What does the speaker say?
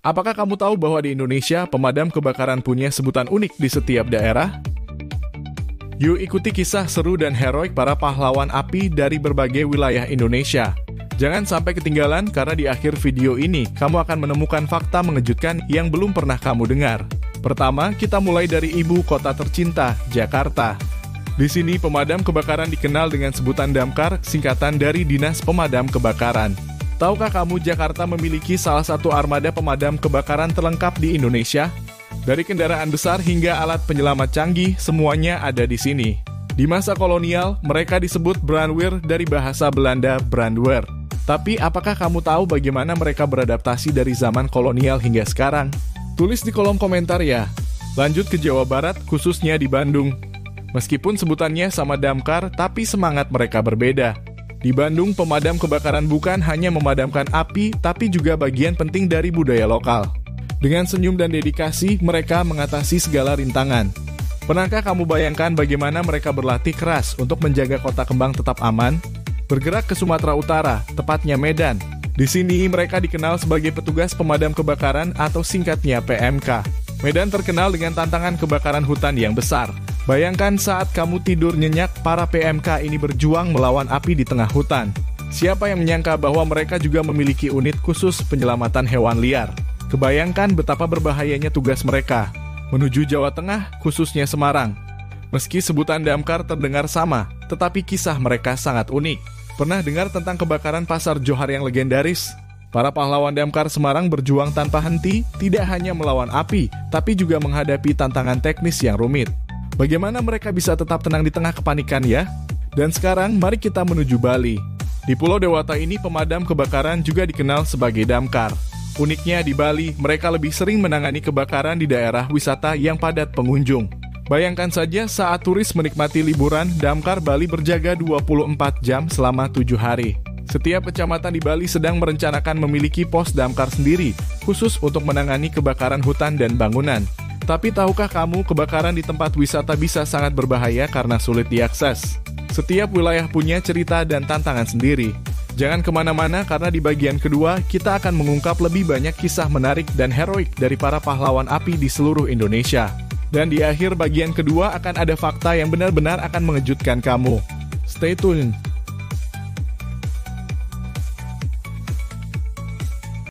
Apakah kamu tahu bahwa di Indonesia pemadam kebakaran punya sebutan unik di setiap daerah? Yuk ikuti kisah seru dan heroik para pahlawan api dari berbagai wilayah Indonesia. Jangan sampai ketinggalan karena di akhir video ini kamu akan menemukan fakta mengejutkan yang belum pernah kamu dengar. Pertama, kita mulai dari ibu kota tercinta, Jakarta. Di sini pemadam kebakaran dikenal dengan sebutan Damkar, singkatan dari Dinas Pemadam Kebakaran. Tahukah kamu Jakarta memiliki salah satu armada pemadam kebakaran terlengkap di Indonesia? Dari kendaraan besar hingga alat penyelamat canggih, semuanya ada di sini. Di masa kolonial, mereka disebut brandweer dari bahasa Belanda brandweer. Tapi apakah kamu tahu bagaimana mereka beradaptasi dari zaman kolonial hingga sekarang? Tulis di kolom komentar ya. Lanjut ke Jawa Barat, khususnya di Bandung. Meskipun sebutannya sama Damkar, tapi semangat mereka berbeda. Di Bandung, pemadam kebakaran bukan hanya memadamkan api, tapi juga bagian penting dari budaya lokal. Dengan senyum dan dedikasi, mereka mengatasi segala rintangan. Pernahkah kamu bayangkan bagaimana mereka berlatih keras untuk menjaga Kota Kembang tetap aman? Bergerak ke Sumatera Utara, tepatnya Medan. Di sini mereka dikenal sebagai petugas pemadam kebakaran atau singkatnya PMK. Medan terkenal dengan tantangan kebakaran hutan yang besar. Bayangkan saat kamu tidur nyenyak, para PMK ini berjuang melawan api di tengah hutan. Siapa yang menyangka bahwa mereka juga memiliki unit khusus penyelamatan hewan liar? Kebayangkan betapa berbahayanya tugas mereka. Menuju Jawa Tengah, khususnya Semarang. Meski sebutan Damkar terdengar sama, tetapi kisah mereka sangat unik. Pernah dengar tentang kebakaran Pasar Johar yang legendaris? Para pahlawan Damkar Semarang berjuang tanpa henti, tidak hanya melawan api, tapi juga menghadapi tantangan teknis yang rumit. Bagaimana mereka bisa tetap tenang di tengah kepanikan ya? Dan sekarang mari kita menuju Bali. Di Pulau Dewata ini pemadam kebakaran juga dikenal sebagai Damkar. Uniknya di Bali, mereka lebih sering menangani kebakaran di daerah wisata yang padat pengunjung. Bayangkan saja saat turis menikmati liburan, Damkar Bali berjaga 24 jam selama 7 hari. Setiap kecamatan di Bali sedang merencanakan memiliki pos Damkar sendiri, khusus untuk menangani kebakaran hutan dan bangunan. Tapi tahukah kamu kebakaran di tempat wisata bisa sangat berbahaya karena sulit diakses? Setiap wilayah punya cerita dan tantangan sendiri. Jangan kemana-mana karena di bagian kedua kita akan mengungkap lebih banyak kisah menarik dan heroik dari para pahlawan api di seluruh Indonesia. Dan di akhir bagian kedua akan ada fakta yang benar-benar akan mengejutkan kamu. Stay tuned!